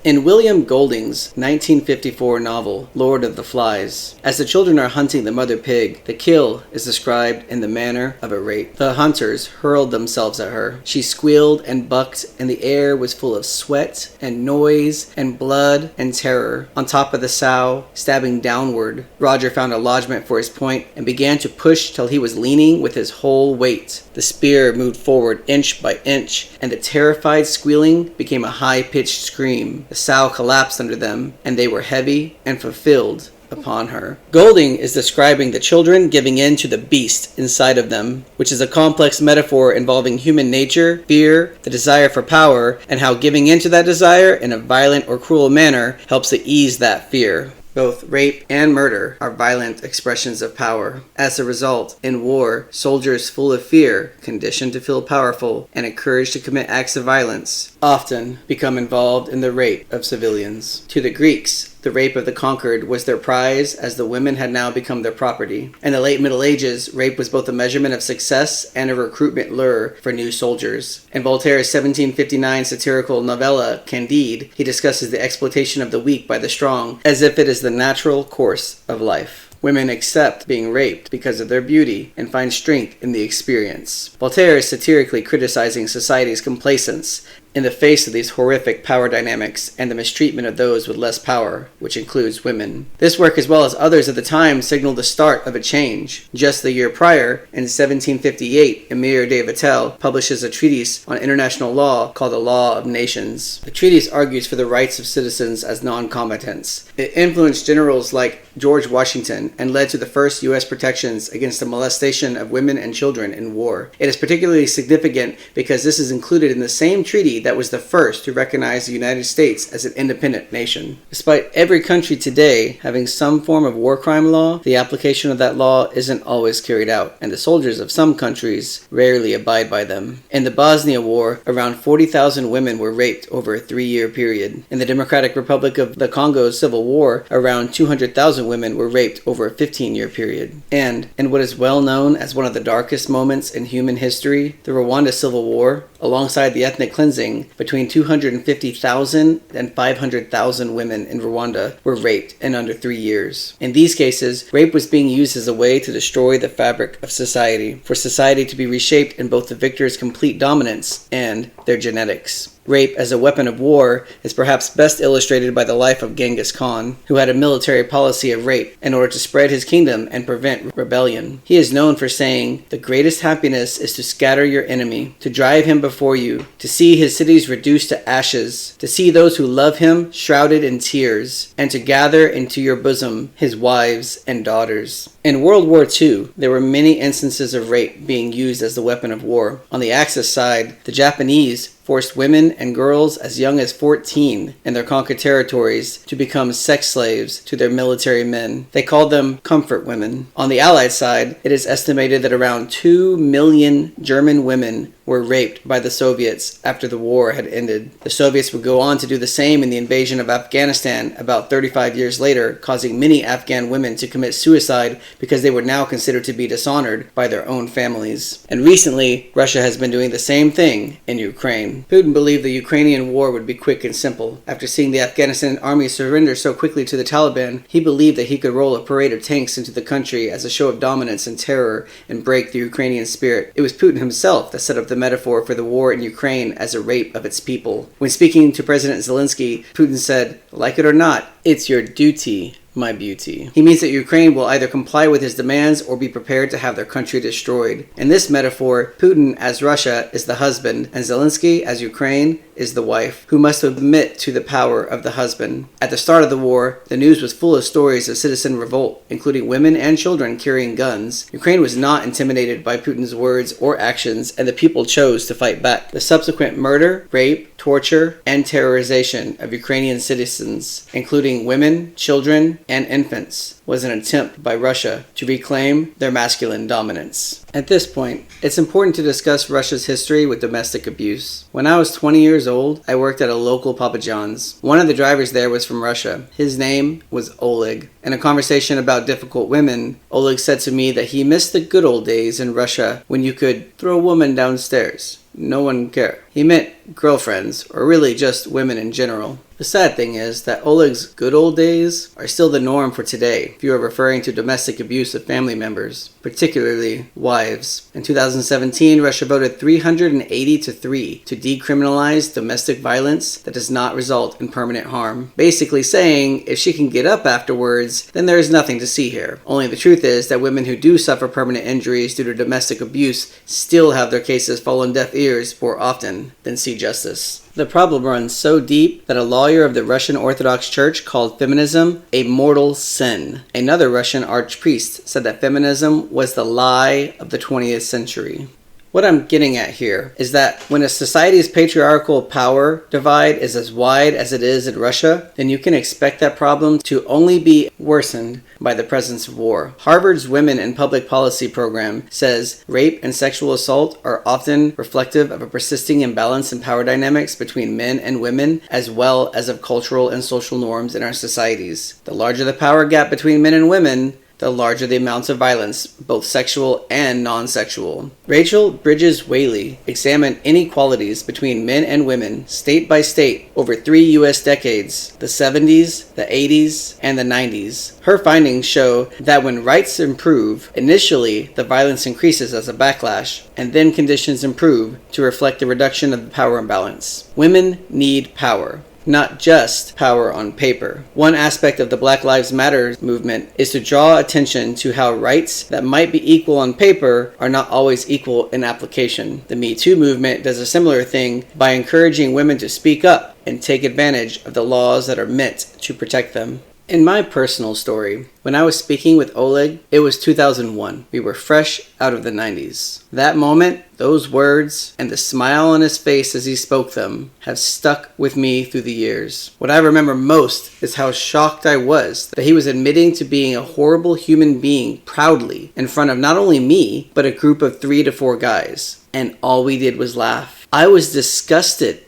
In William Golding's 1954 novel, Lord of the Flies, as the children are hunting the mother pig, the kill is described in the manner of a rape. The hunters hurled themselves at her. She squealed and bucked, and the air was full of sweat and noise and blood and terror. On top of the sow, stabbing downward, Roger found a lodgment for his point and began to push till he was leaning with his whole weight. The spear moved forward inch by inch, and the terrified squealing became a high-pitched scream. The sow collapsed under them, and they were heavy and fulfilled upon her. Golding is describing the children giving in to the beast inside of them, which is a complex metaphor involving human nature, fear, the desire for power, and how giving in to that desire in a violent or cruel manner helps to ease that fear. Both rape and murder are violent expressions of power. As a result, in war, soldiers full of fear, conditioned to feel powerful, and encouraged to commit acts of violence, often become involved in the rape of civilians. To the Greeks, the rape of the conquered was their prize, as the women had now become their property. In the late Middle Ages, rape was both a measurement of success and a recruitment lure for new soldiers. In Voltaire's 1759 satirical novella, Candide, he discusses the exploitation of the weak by the strong as if it is the natural course of life. Women accept being raped because of their beauty and find strength in the experience. Voltaire is satirically criticizing society's complacence in the face of these horrific power dynamics and the mistreatment of those with less power, which includes women. This work, as well as others of the time, signaled the start of a change. Just the year prior, in 1758, Emir de Vattel publishes a treatise on international law called The Law of Nations. The treatise argues for the rights of citizens as non-combatants. It influenced generals like George Washington and led to the first U.S. protections against the molestation of women and children in war. It is particularly significant because this is included in the same treaty that was the first to recognize the United States as an independent nation. Despite every country today having some form of war crime law, the application of that law isn't always carried out, and the soldiers of some countries rarely abide by them. In the Bosnia War, around 40,000 women were raped over a 3-year period. In the Democratic Republic of the Congo's civil war, around 200,000 women were raped over a 15-year period. And, in what is well known as one of the darkest moments in human history, the Rwanda Civil War, alongside the ethnic cleansing, between 250,000 and 500,000 women in Rwanda were raped in under 3 years. In these cases, rape was being used as a way to destroy the fabric of society, for society to be reshaped in both the victor's complete dominance and their genetics. Rape as a weapon of war is perhaps best illustrated by the life of Genghis Khan, who had a military policy of rape in order to spread his kingdom and prevent rebellion. He is known for saying, "The greatest happiness is to scatter your enemy, to drive him before you, to see his cities reduced to ashes, to see those who love him shrouded in tears, and to gather into your bosom his wives and daughters." In World War II, there were many instances of rape being used as the weapon of war. On the Axis side, the Japanese forced women and girls as young as 14 in their conquered territories to become sex slaves to their military men. They called them comfort women. On the Allied side, it is estimated that around 2 million German women were raped by the Soviets after the war had ended. The Soviets would go on to do the same in the invasion of Afghanistan about 35 years later, causing many Afghan women to commit suicide because they were now considered to be dishonored by their own families. And recently, Russia has been doing the same thing in Ukraine. Putin believed the Ukrainian war would be quick and simple. After seeing the Afghanistan army surrender so quickly to the Taliban, he believed that he could roll a parade of tanks into the country as a show of dominance and terror and break the Ukrainian spirit. It was Putin himself that set up the metaphor for the war in Ukraine as a rape of its people. When speaking to President Zelensky, Putin said, "Like it or not, it's your duty, my beauty." He means that Ukraine will either comply with his demands or be prepared to have their country destroyed. In this metaphor, Putin as Russia is the husband, and Zelensky as Ukraine is the wife, who must submit to the power of the husband. At the start of the war, the news was full of stories of citizen revolt, including women and children carrying guns. Ukraine was not intimidated by Putin's words or actions, and the people chose to fight back. The subsequent murder, rape, torture, and terrorization of Ukrainian citizens, including women, children, and infants, was an attempt by Russia to reclaim their masculine dominance. At this point, it's important to discuss Russia's history with domestic abuse. When I was 20 years old, I worked at a local Papa John's. One of the drivers there was from Russia. His name was Oleg. In a conversation about difficult women, Oleg said to me that he missed the good old days in Russia when you could throw a woman downstairs. No one cared. He meant girlfriends, or really just women in general. The sad thing is that Oleg's good old days are still the norm for today if you are referring to domestic abuse of family members, particularly wives. In 2017, Russia voted 380-3 to decriminalize domestic violence that does not result in permanent harm. Basically saying, if she can get up afterwards, then there is nothing to see here. Only the truth is that women who do suffer permanent injuries due to domestic abuse still have their cases fall on deaf ears more often than see justice. The problem runs so deep that a lawyer of the Russian Orthodox Church called feminism a mortal sin. Another Russian archpriest said that feminism was the lie of the 20th century. What I'm getting at here is that when a society's patriarchal power divide is as wide as it is in Russia, then you can expect that problem to only be worsened by the presence of war. Harvard's Women in Public Policy program says rape and sexual assault are often reflective of a persisting imbalance in power dynamics between men and women, as well as of cultural and social norms in our societies. The larger the power gap between men and women, the larger the amounts of violence, both sexual and non-sexual. Rachel Bridges Whaley examined inequalities between men and women, state by state, over 3 U.S. decades, the 70s, the 80s, and the 90s. Her findings show that when rights improve, initially the violence increases as a backlash, and then conditions improve to reflect the reduction of the power imbalance. Women need power. Not just power on paper. One aspect of the Black Lives Matter movement is to draw attention to how rights that might be equal on paper are not always equal in application. The Me Too movement does a similar thing by encouraging women to speak up and take advantage of the laws that are meant to protect them. In my personal story, when I was speaking with Oleg, it was 2001. We were fresh out of the 90s. That moment, those words, and the smile on his face as he spoke them have stuck with me through the years. What I remember most is how shocked I was that he was admitting to being a horrible human being proudly in front of not only me, but a group of 3 to 4 guys. And all we did was laugh. I was disgusted.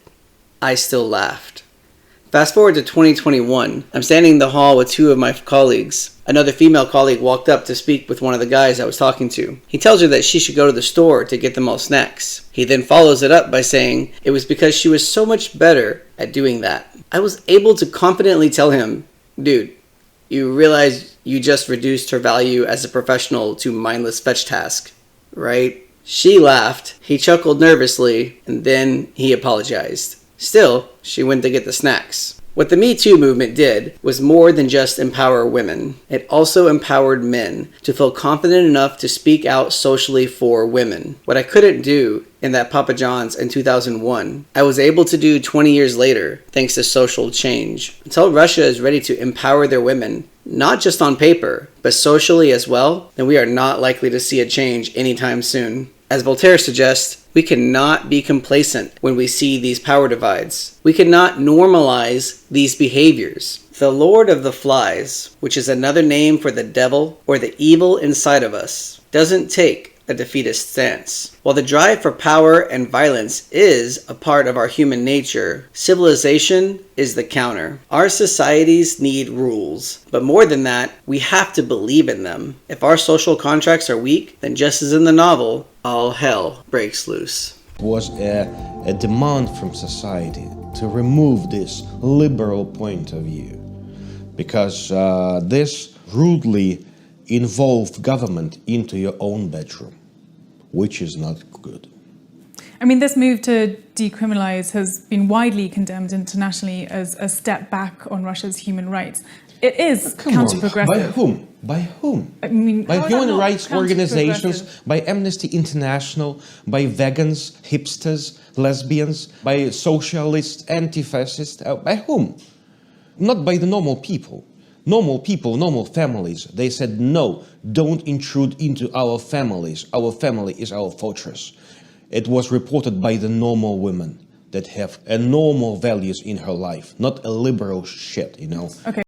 I still laughed. Fast forward to 2021, I'm standing in the hall with 2 of my colleagues. Another female colleague walked up to speak with one of the guys I was talking to. He tells her that she should go to the store to get them all snacks. He then follows it up by saying it was because she was so much better at doing that. I was able to confidently tell him, dude, you realize you just reduced her value as a professional to mindless fetch task, right? She laughed, he chuckled nervously, and then he apologized. Still, she went to get the snacks. What the Me Too movement did was more than just empower women. It also empowered men to feel confident enough to speak out socially for women. What I couldn't do in that Papa John's in 2001, I was able to do 20 years later thanks to social change. Until Russia is ready to empower their women, not just on paper, but socially as well, then we are not likely to see a change anytime soon. As Voltaire suggests, we cannot be complacent when we see these power divides. We cannot normalize these behaviors. The Lord of the Flies, which is another name for the devil or the evil inside of us, doesn't take a defeatist stance. While the drive for power and violence is a part of our human nature, civilization is the counter. Our societies need rules, but more than that, we have to believe in them. If our social contracts are weak, then just as in the novel, all hell breaks loose. It was a demand from society to remove this liberal point of view, because this rudely involved government into your own bedroom, which is not good. I mean, this move to decriminalize has been widely condemned internationally as a step back on Russia's human rights. It is counter-progressive. By whom? By whom? I mean, by human rights organizations, by Amnesty International, by vegans, hipsters, lesbians, by socialists, anti-fascists, by whom? Not by the normal people. Normal people, normal families, they said, no, don't intrude into our families. Our family is our fortress. It was reported by the normal women that have a normal values in her life, not a liberal shit, you know. Okay.